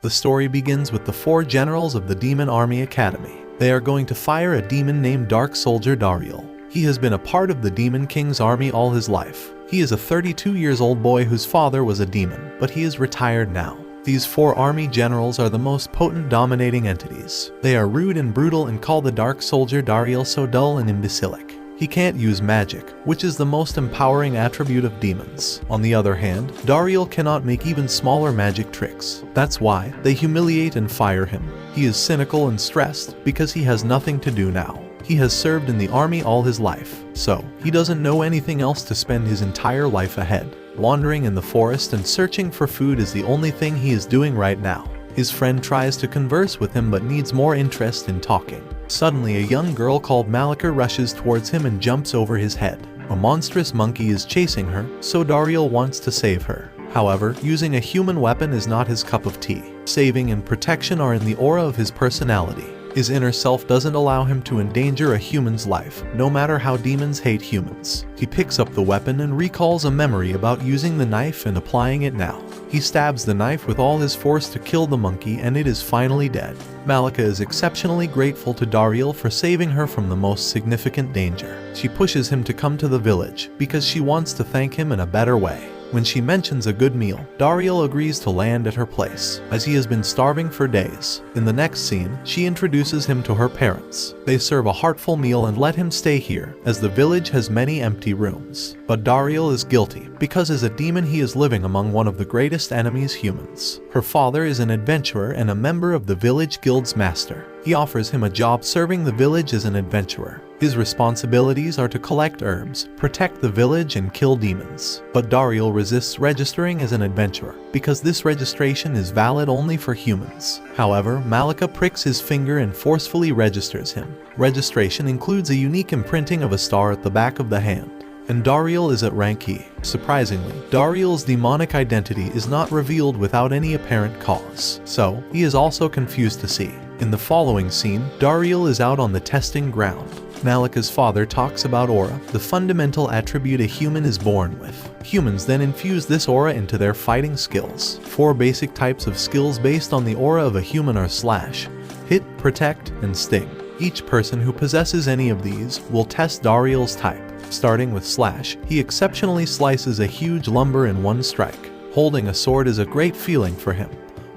The story begins with the 4 generals of the Demon Army Academy. They are going to fire a demon named Dark Soldier Dariel. He has been a part of the Demon King's army all his life. He is a 32-year-old boy whose father was a demon, but he is retired now. These 4 army generals are the most potent dominating entities. They are rude and brutal and call the Dark Soldier Dariel so dull and imbecilic. He can't use magic, which is the most empowering attribute of demons. On the other hand, Dariel cannot make even smaller magic tricks. That's why they humiliate and fire him. He is cynical and stressed because he has nothing to do now. He has served in the army all his life, so he doesn't know anything else to spend his entire life ahead. Wandering in the forest and searching for food is the only thing he is doing right now. His friend tries to converse with him but needs more interest in talking. Suddenly, a young girl called Malika rushes towards him and jumps over his head. A monstrous monkey is chasing her, so Dariel wants to save her. However, using a human weapon is not his cup of tea. Saving and protection are in the aura of his personality. His inner self doesn't allow him to endanger a human's life, no matter how demons hate humans. He picks up the weapon and recalls a memory about using the knife and applying it now. He stabs the knife with all his force to kill the monkey and it is finally dead. Malika is exceptionally grateful to Dariel for saving her from the most significant danger. She pushes him to come to the village because she wants to thank him in a better way. When she mentions a good meal, Dariel agrees to land at her place, as he has been starving for days. In the next scene, she introduces him to her parents. They serve a heartful meal and let him stay here, as the village has many empty rooms. But Dariel is guilty, because as a demon he is living among one of the greatest enemies, humans. Her father is an adventurer and a member of the village guild's master. He offers him a job serving the village as an adventurer. His responsibilities are to collect herbs, protect the village, and kill demons. But Dariel resists registering as an adventurer, because this registration is valid only for humans. However, Malika pricks his finger and forcefully registers him. Registration includes a unique imprinting of a star at the back of the hand. And Dariel is at rank E. Surprisingly, Dariel's demonic identity is not revealed without any apparent cause, so he is also confused to see. In the following scene, Dariel is out on the testing ground. Malika's father talks about aura, the fundamental attribute a human is born with. Humans then infuse this aura into their fighting skills. 4 basic types of skills based on the aura of a human are slash, hit, protect, and sting. Each person who possesses any of these will test Dariel's type. Starting with slash, he exceptionally slices a huge lumber in one strike. Holding a sword is a great feeling for him,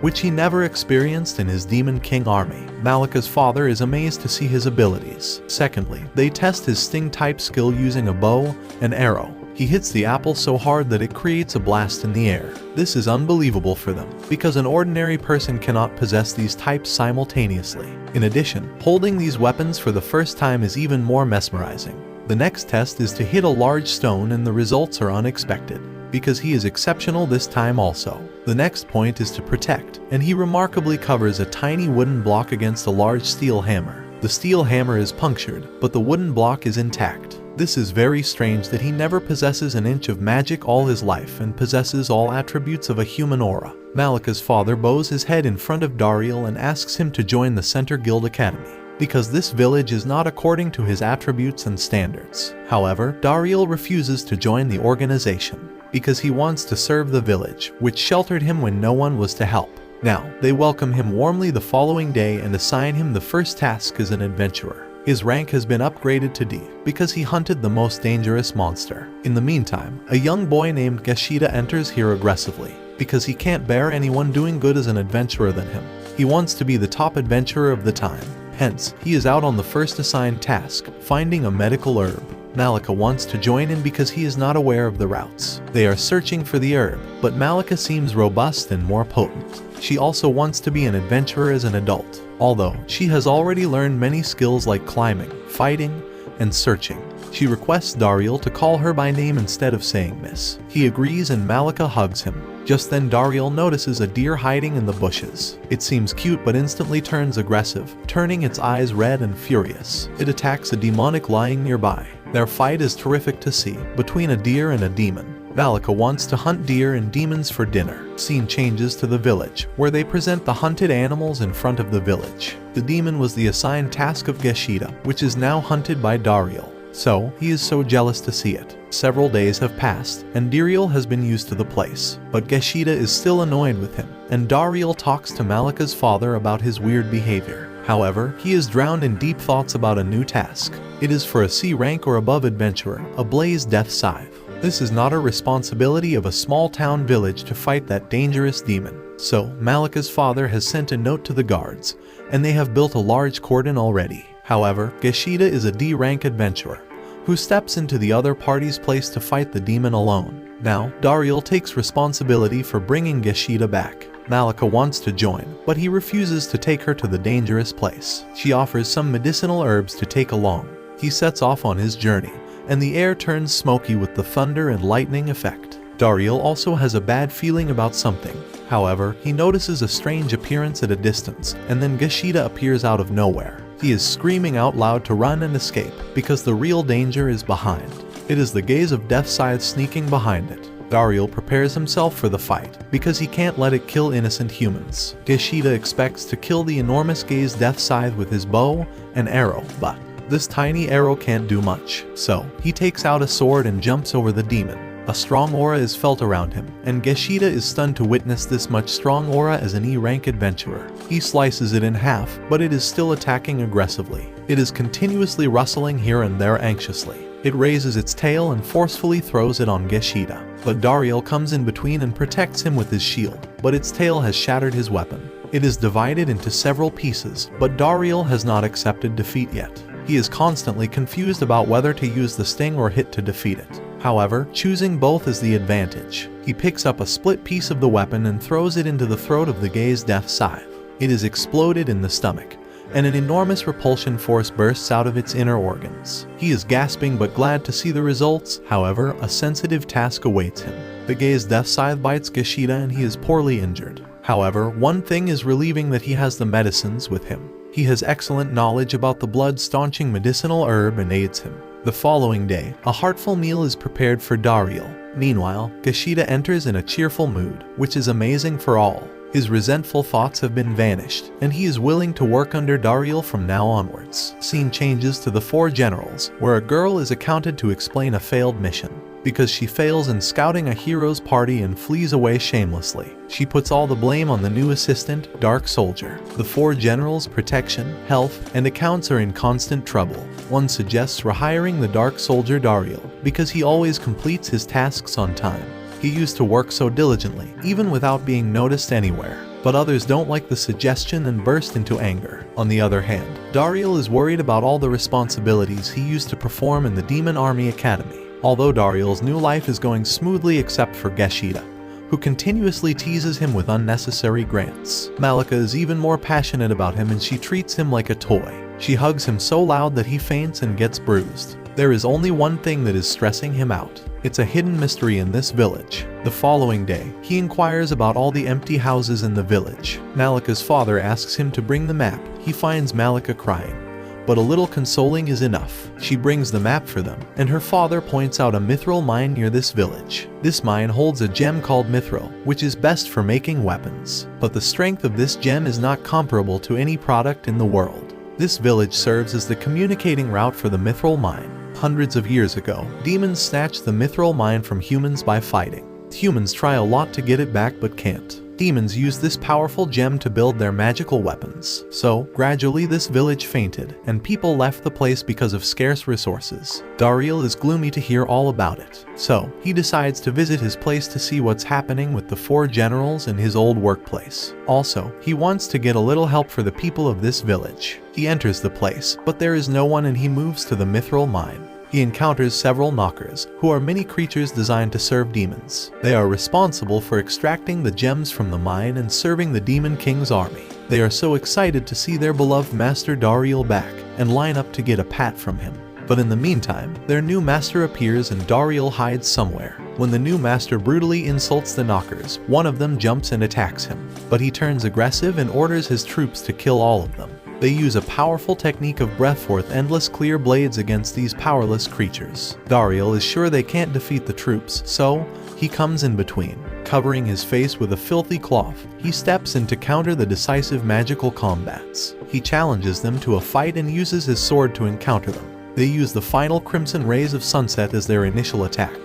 which he never experienced in his Demon King army. Malika's father is amazed to see his abilities. Secondly, they test his sting type skill using a bow and arrow. He hits the apple so hard that it creates a blast in the air. This is unbelievable for them, because an ordinary person cannot possess these types simultaneously. In addition, holding these weapons for the first time is even more mesmerizing. The next test is to hit a large stone and the results are unexpected, because he is exceptional this time also. The next point is to protect, and he remarkably covers a tiny wooden block against a large steel hammer. The steel hammer is punctured, but the wooden block is intact. This is very strange that he never possesses an inch of magic all his life and possesses all attributes of a human aura. Malika's father bows his head in front of Dariel and asks him to join the Center Guild Academy, because this village is not according to his attributes and standards. However, Dariel refuses to join the organization, because he wants to serve the village, which sheltered him when no one was to help. Now, they welcome him warmly the following day and assign him the first task as an adventurer. His rank has been upgraded to D, because he hunted the most dangerous monster. In the meantime, a young boy named Gashida enters here aggressively, because he can't bear anyone doing good as an adventurer than him. He wants to be the top adventurer of the time. Hence, he is out on the first assigned task, finding a medical herb. Malika wants to join in because he is not aware of the routes. They are searching for the herb, but Malika seems robust and more potent. She also wants to be an adventurer as an adult, although she has already learned many skills like climbing, fighting, and searching. She requests Dariel to call her by name instead of saying miss. He agrees and Malika hugs him. Just then Dariel notices a deer hiding in the bushes. It seems cute but instantly turns aggressive, turning its eyes red and furious. It attacks a demonic lying nearby. Their fight is terrific to see, between a deer and a demon. Malika wants to hunt deer and demons for dinner. Scene changes to the village, where they present the hunted animals in front of the village. The demon was the assigned task of Gashida, which is now hunted by Dariel. So, he is so jealous to see it. Several days have passed, and Dariel has been used to the place, but Gashida is still annoyed with him. and Dariel talks to Malika's father about his weird behavior. However, he is drowned in deep thoughts about a new task. It is for a C rank or above adventurer, a Blaze Death Scythe. This is not a responsibility of a small town village to fight that dangerous demon. So, Malika's father has sent a note to the guards, and they have built a large cordon already. However, Geshida is a D rank adventurer, who steps into the other party's place to fight the demon alone. Now, Dariel takes responsibility for bringing Geshida back. Malika wants to join, but he refuses to take her to the dangerous place. She offers some medicinal herbs to take along. He sets off on his journey, and the air turns smoky with the thunder and lightning effect. Dariel also has a bad feeling about something. However, he notices a strange appearance at a distance, and then Geshida appears out of nowhere. He is screaming out loud to run and escape, because the real danger is behind. It is the gaze of Death Scythe sneaking behind it. Dariel prepares himself for the fight, because he can't let it kill innocent humans. Geshida expects to kill the enormous gaze Death Scythe with his bow and arrow, but this tiny arrow can't do much. So, he takes out a sword and jumps over the demon. A strong aura is felt around him, and Geshida is stunned to witness this much strong aura as an E-rank adventurer. He slices it in half, but it is still attacking aggressively. It is continuously rustling here and there anxiously. It raises its tail and forcefully throws it on Geshida. But Dariel comes in between and protects him with his shield, but its tail has shattered his weapon. It is divided into several pieces, but Dariel has not accepted defeat yet. He is constantly confused about whether to use the sting or hit to defeat it. However, choosing both is the advantage. He picks up a split piece of the weapon and throws it into the throat of the gaze Death Scythe. It is exploded in the stomach, and an enormous repulsion force bursts out of its inner organs. He is gasping but glad to see the results. However, a sensitive task awaits him. The gaze Death Scythe bites Geshida and he is poorly injured. However, one thing is relieving, that he has the medicines with him. He has excellent knowledge about the blood-staunching medicinal herb and aids him. The following day, a heartful meal is prepared for Dariel. Meanwhile, Geshida enters in a cheerful mood, which is amazing for all. His resentful thoughts have been vanished, and he is willing to work under Dariel from now onwards. Scene changes to the Four Generals, where a girl is accounted to explain a failed mission. Because she fails in scouting a hero's party and flees away shamelessly, she puts all the blame on the new assistant, Dark Soldier. The Four Generals' protection, health, and accounts are in constant trouble. One suggests rehiring the Dark Soldier Dariel, because he always completes his tasks on time. He used to work so diligently, even without being noticed anywhere. But others don't like the suggestion and burst into anger. On the other hand, Dariel is worried about all the responsibilities he used to perform in the Demon Army Academy. Although Dariel's new life is going smoothly except for Geshida, who continuously teases him with unnecessary grants. Malika is even more passionate about him, and she treats him like a toy. She hugs him so loud that he faints and gets bruised. There is only one thing that is stressing him out. It's a hidden mystery in this village. The following day, he inquires about all the empty houses in the village. Malika's father asks him to bring the map. He finds Malika crying, but a little consoling is enough. She brings the map for them, and her father points out a mithril mine near this village. This mine holds a gem called mithril, which is best for making weapons. But the strength of this gem is not comparable to any product in the world. This village serves as the communicating route for the mithril mine. Hundreds of years ago, demons snatched the mithril mine from humans by fighting. Humans try a lot to get it back but can't. Demons use this powerful gem to build their magical weapons. So, gradually this village fainted, and people left the place because of scarce resources. Dariel is gloomy to hear all about it. So, he decides to visit his place to see what's happening with the Four Generals and his old workplace. Also, he wants to get a little help for the people of this village. He enters the place, but there is no one, and he moves to the mithril mine. He encounters several knockers, who are mini creatures designed to serve demons. They are responsible for extracting the gems from the mine and serving the Demon King's army. They are so excited to see their beloved master Dariel back, and line up to get a pat from him. But in the meantime, their new master appears and Dariel hides somewhere. When the new master brutally insults the knockers, one of them jumps and attacks him. But he turns aggressive and orders his troops to kill all of them. They use a powerful technique of breath forth endless clear blades against these powerless creatures. Dariel is sure they can't defeat the troops, so he comes in between. Covering his face with a filthy cloth, he steps in to counter the decisive magical combats. He challenges them to a fight and uses his sword to encounter them. They use the final crimson rays of sunset as their initial attack,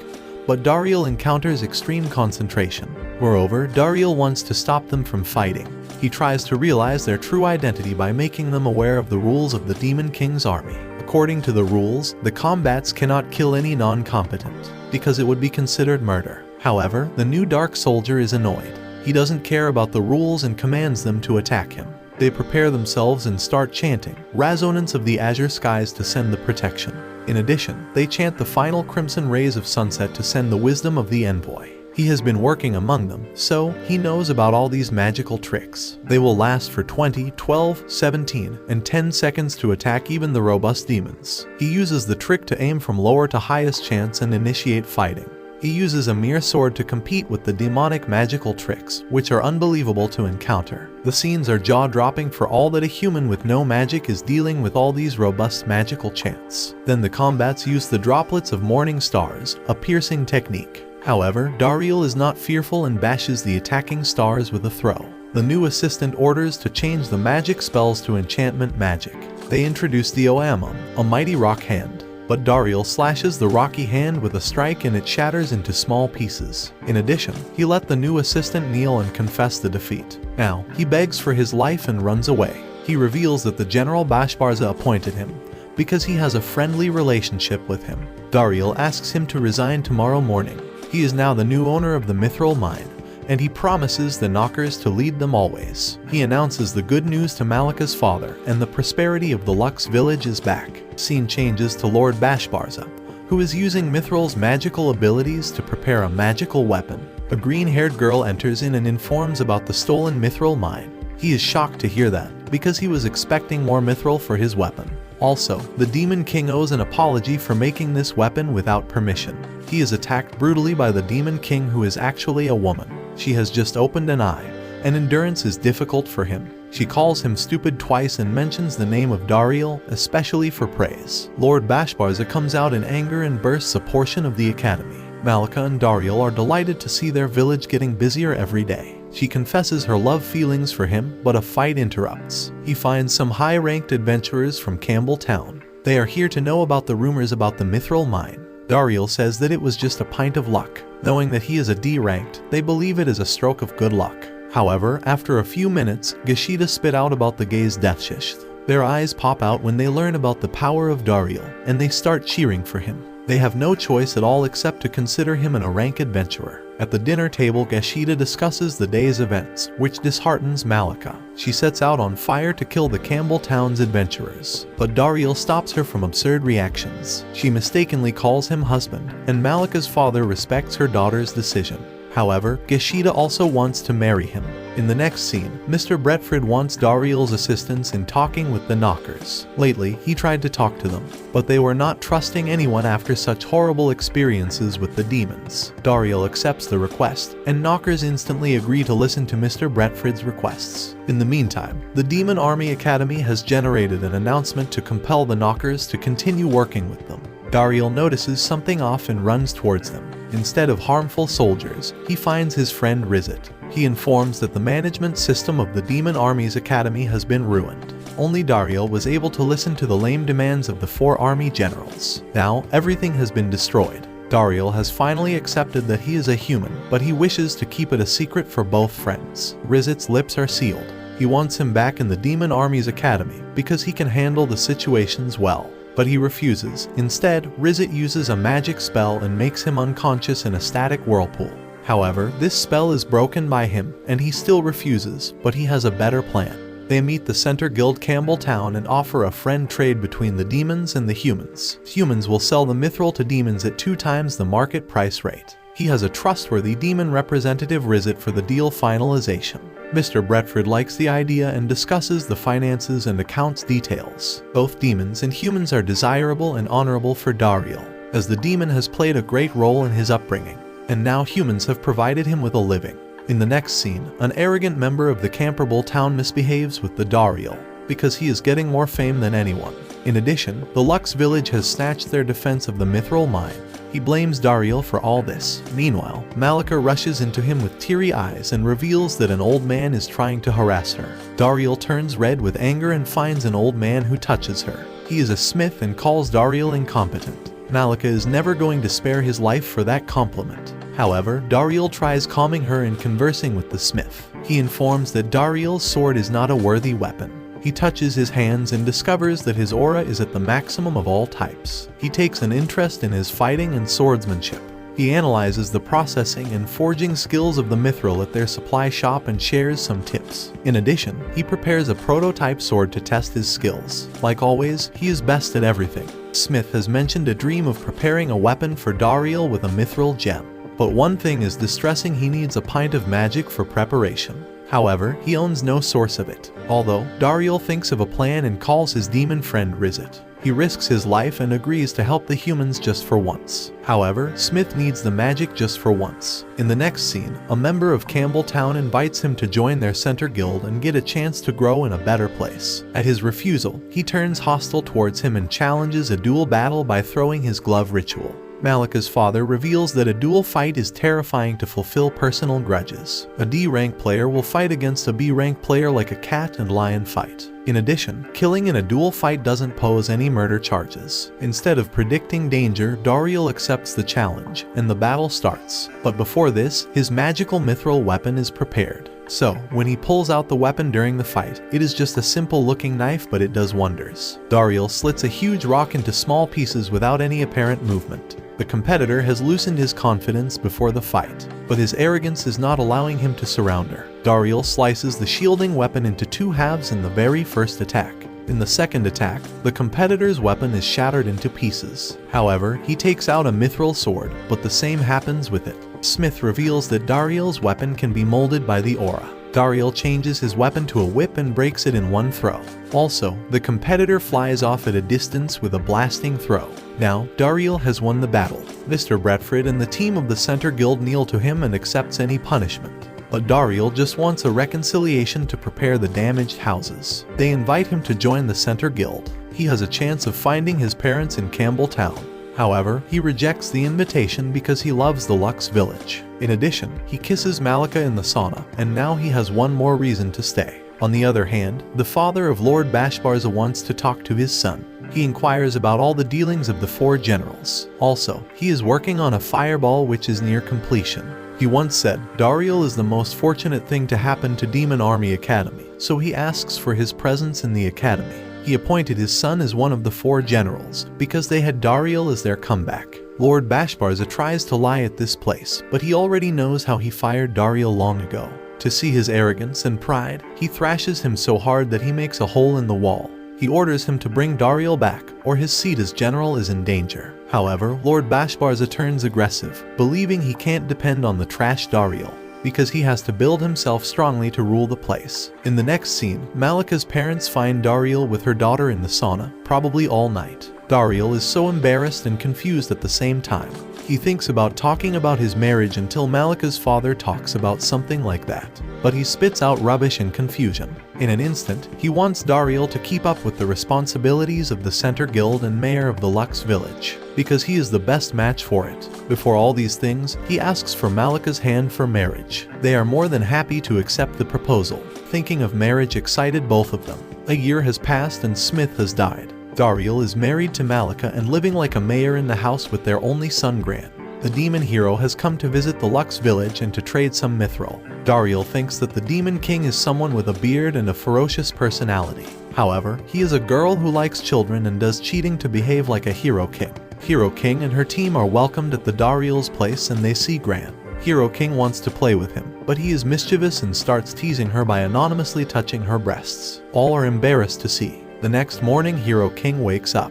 but Dariel encounters extreme concentration. Moreover, Dariel wants to stop them from fighting. He tries to realize their true identity by making them aware of the rules of the Demon King's army. According to the rules, the combats cannot kill any non-combatant, because it would be considered murder. However, the new Dark Soldier is annoyed. He doesn't care about the rules and commands them to attack him. They prepare themselves and start chanting Resonance of the Azure Skies to send the protection. In addition, they chant the final crimson rays of sunset to send the wisdom of the envoy. He has been working among them, so he knows about all these magical tricks. They will last for 20, 12, 17, and 10 seconds to attack even the robust demons. He uses the trick to aim from lower to highest chance and initiate fighting. He uses a mere sword to compete with the demonic magical tricks, which are unbelievable to encounter. The scenes are jaw-dropping for all that a human with no magic is dealing with all these robust magical chants. Then the combats use the droplets of morning stars, a piercing technique. However, Dariel is not fearful and bashes the attacking stars with a throw. The new assistant orders to change the magic spells to enchantment magic. They introduce the Oamum, a mighty rock hand. But Dariel slashes the rocky hand with a strike and it shatters into small pieces. In addition, he let the new assistant kneel and confess the defeat. Now, he begs for his life and runs away. He reveals that the General Bashbarza appointed him because he has a friendly relationship with him. Dariel asks him to resign tomorrow morning. He is now the new owner of the Mithril mine, and he promises the Knockers to lead them always. He announces the good news to Malika's father, and the prosperity of the Lux village is back. Scene changes to Lord Bashbarza, who is using Mithril's magical abilities to prepare a magical weapon. A green-haired girl enters in and informs about the stolen Mithril mine. He is shocked to hear that, because he was expecting more Mithril for his weapon. Also, the Demon King owes an apology for making this weapon without permission. He is attacked brutally by the Demon King, who is actually a woman. She has just opened an eye, and endurance is difficult for him. She calls him stupid twice and mentions the name of Dariel, especially for praise. Lord Bashbarza comes out in anger and bursts a portion of the academy. Malika and Dariel are delighted to see their village getting busier every day. She confesses her love feelings for him, but a fight interrupts. He finds some high-ranked adventurers from Campbell Town. They are here to know about the rumors about the Mithril mine. Dariel says that it was just a pint of luck. Knowing that he is a D-ranked, they believe it is a stroke of good luck. However, after a few minutes, Gashida spit out about the gay's deathshish. Their eyes pop out when they learn about the power of Dariel, and they start cheering for him. They have no choice at all except to consider him a rank adventurer. At the dinner table, Gashida discusses the day's events, which disheartens Malika. She sets out on fire to kill the Campbell Town's adventurers, but Dariel stops her from absurd reactions. She mistakenly calls him husband, and Malika's father respects her daughter's decision. However, Gashida also wants to marry him. In the next scene, Mr. Bretford wants Dariel's assistance in talking with the Knockers. Lately, he tried to talk to them, but they were not trusting anyone after such horrible experiences with the demons. Dariel accepts the request, and Knockers instantly agree to listen to Mr. Bretford's requests. In the meantime, the Demon Army Academy has generated an announcement to compel the Knockers to continue working with them. Dariel notices something off and runs towards them. Instead of harmful soldiers, he finds his friend Rizet. He informs that the management system of the Demon Army's academy has been ruined. Only Dariel was able to listen to the lame demands of the 4 army generals. Now, everything has been destroyed. Dariel has finally accepted that he is a human, but he wishes to keep it a secret for both friends. Rizet's lips are sealed. He wants him back in the Demon Army's academy because he can handle the situations well. But he refuses. Instead, Rizet uses a magic spell and makes him unconscious in a static whirlpool. However, this spell is broken by him, and he still refuses, but he has a better plan. They meet the Center Guild Campbell Town and offer a friend trade between the demons and the humans. Humans will sell the mithril to demons at 2 times the market price rate. He has a trustworthy demon representative Rizet for the deal finalization. Mr. Bretford likes the idea and discusses the finances and accounts details. Both demons and humans are desirable and honorable for Dariel, as the demon has played a great role in his upbringing, and now humans have provided him with a living. In the next scene, an arrogant member of the Camperbull town misbehaves with the Dariel, because he is getting more fame than anyone. In addition, the Lux village has snatched their defense of the Mithril mine. He blames Dariel for all this. Meanwhile, Malika rushes into him with teary eyes and reveals that an old man is trying to harass her. Dariel turns red with anger and finds an old man who touches her. He is a smith and calls Dariel incompetent. Malika is never going to spare his life for that compliment. However, Dariel tries calming her and conversing with the smith. He informs that Dariel's sword is not a worthy weapon. He touches his hands and discovers that his aura is at the maximum of all types. He takes an interest in his fighting and swordsmanship. He analyzes the processing and forging skills of the mithril at their supply shop and shares some tips. In addition, he prepares a prototype sword to test his skills. Like always, he is best at everything. Smith has mentioned a dream of preparing a weapon for Dariel with a mithril gem. But one thing is distressing: he needs a pint of magic for preparation. However, he owns no source of it. Although, Dariel thinks of a plan and calls his demon friend Rizit. He risks his life and agrees to help the humans just for once. However, Smith needs the magic just for once. In the next scene, a member of Campbelltown invites him to join their center guild and get a chance to grow in a better place. At his refusal, he turns hostile towards him and challenges a duel battle by throwing his glove ritual. Malika's father reveals that a duel fight is terrifying to fulfill personal grudges. A D-rank player will fight against a B-rank player like a cat and lion fight. In addition, killing in a duel fight doesn't pose any murder charges. Instead of predicting danger, Dariel accepts the challenge, and the battle starts. But before this, his magical mithril weapon is prepared. So, when he pulls out the weapon during the fight, it is just a simple-looking knife, but it does wonders. Dariel slits a huge rock into small pieces without any apparent movement. The competitor has loosened his confidence before the fight, but his arrogance is not allowing him to surround her. Dariel slices the shielding weapon into two halves in the very first attack. In the second attack, the competitor's weapon is shattered into pieces. However, he takes out a mithril sword, but the same happens with it. Smith reveals that Dariel's weapon can be molded by the aura. Dariel changes his weapon to a whip and breaks it in one throw. Also, the competitor flies off at a distance with a blasting throw. Now, Dariel has won the battle. Mr. Bretford and the team of the Center Guild kneel to him and accepts any punishment. But Dariel just wants a reconciliation to prepare the damaged houses. They invite him to join the Center Guild. He has a chance of finding his parents in Campbelltown. However, he rejects the invitation because he loves the Lux village. In addition, he kisses Malika in the sauna, and now he has one more reason to stay. On the other hand, the father of Lord Bashbarza wants to talk to his son. He inquires about all the dealings of the four generals. Also, he is working on a fireball which is near completion. He once said, Dariel is the most fortunate thing to happen to Demon Army Academy, so he asks for his presence in the academy. He appointed his son as one of the four generals, because they had Dariel as their comeback. Lord Bashbarza tries to lie at this place, but he already knows how he fired Dariel long ago. To see his arrogance and pride, he thrashes him so hard that he makes a hole in the wall. He orders him to bring Dariel back, or his seat as general is in danger. However, Lord Bashbarza turns aggressive, believing he can't depend on the trash Dariel, because he has to build himself strongly to rule the place. In the next scene, Malika's parents find Dariel with her daughter in the sauna, probably all night. Dariel is so embarrassed and confused at the same time. He thinks about talking about his marriage until Malika's father talks about something like that, but he spits out rubbish and confusion. In an instant, he wants Dariel to keep up with the responsibilities of the Center Guild and mayor of the Lux village, because he is the best match for it. Before all these things, he asks for Malika's hand for marriage. They are more than happy to accept the proposal. Thinking of marriage excited both of them. A year has passed and Smith has died. Dariel is married to Malika and living like a mayor in the house with their only son Gran. The demon hero has come to visit the Lux village and to trade some mithril. Dariel thinks that the demon king is someone with a beard and a ferocious personality. However, he is a girl who likes children and does cheating to behave like a hero king. Hero King and her team are welcomed at the Dariel's place and they see Gran. Hero King wants to play with him, but he is mischievous and starts teasing her by anonymously touching her breasts. All are embarrassed to see. The next morning, Hero King wakes up,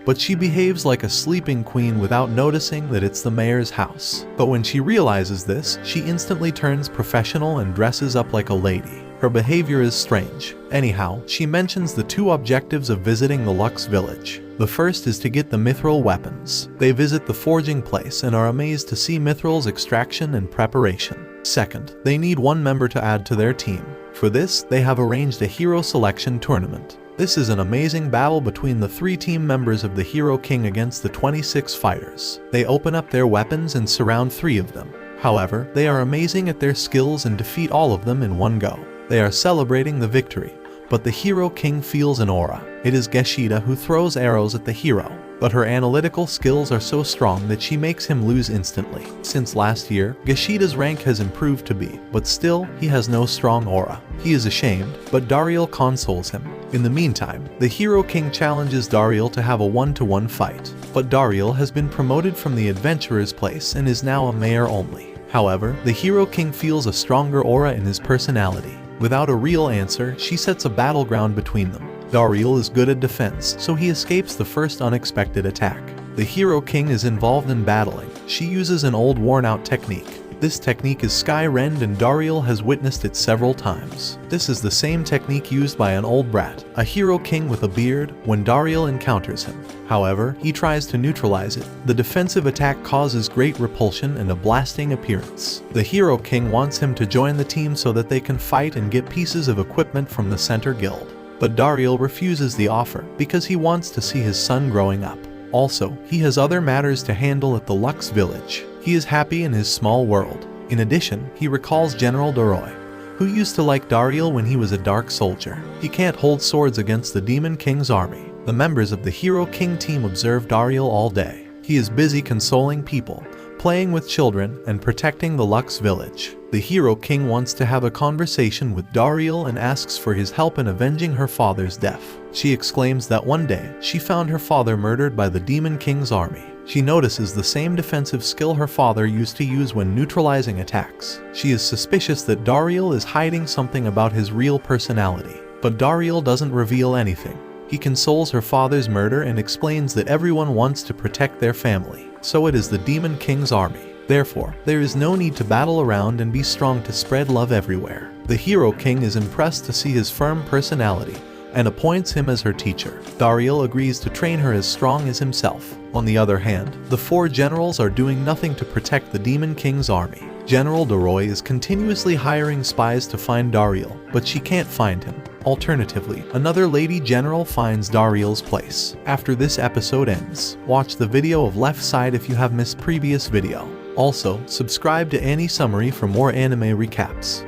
but she behaves like a sleeping queen without noticing that it's the mayor's house. But when she realizes this, she instantly turns professional and dresses up like a lady. Her behavior is strange. Anyhow, she mentions the two objectives of visiting the Lux village. The first is to get the mithril weapons. They visit the forging place and are amazed to see mithril's extraction and preparation. Second, they need one member to add to their team. For this, they have arranged a hero selection tournament. This is an amazing battle between the 3 team members of the Hero King against the 26 fighters. They open up their weapons and surround 3 of them. However, they are amazing at their skills and defeat all of them in one go. They are celebrating the victory, but the Hero King feels an aura. It is Geshida who throws arrows at the hero. but her analytical skills are so strong that she makes him lose instantly. Since last year, Gashida's rank has improved to B, but still, he has no strong aura. He is ashamed, but Dariel consoles him. In the meantime, the Hero King challenges Dariel to have a one-to-one fight, but Dariel has been promoted from the adventurer's place and is now a mayor only. However, the Hero King feels a stronger aura in his personality. Without a real answer, she sets a battleground between them. Dariel is good at defense, so he escapes the first unexpected attack. The Hero King is involved in battling. She uses an old worn-out technique. This technique is Sky Rend and Dariel has witnessed it several times. This is the same technique used by an old brat, a Hero King with a beard, when Dariel encounters him. However, he tries to neutralize it. The defensive attack causes great repulsion and a blasting appearance. The Hero King wants him to join the team so that they can fight and get pieces of equipment from the Center Guild. But Dariel refuses the offer because he wants to see his son growing up. Also, he has other matters to handle at the Lux village. He is happy in his small world. In addition, he recalls General Doroy, who used to like Dariel when he was a dark soldier. He can't hold swords against the Demon King's army. The members of the Hero King team observe Dariel all day. He is busy consoling people, playing with children, and protecting the Lux village. The Hero King wants to have a conversation with Dariel and asks for his help in avenging her father's death. She exclaims that one day, she found her father murdered by the Demon King's army. She notices the same defensive skill her father used to use when neutralizing attacks. She is suspicious that Dariel is hiding something about his real personality, but Dariel doesn't reveal anything. He consoles her father's murder and explains that everyone wants to protect their family, so it is the Demon King's army. Therefore, there is no need to battle around and be strong to spread love everywhere. The Hero King is impressed to see his firm personality and appoints him as her teacher. Dariel agrees to train her as strong as himself. On the other hand, the four generals are doing nothing to protect the Demon King's army. General Doroy is continuously hiring spies to find Dariel, but she can't find him. Alternatively, another lady general finds Dariel's place. After this episode ends, watch the video of left side if you have missed previous video. Also, subscribe to Annie Summary for more anime recaps.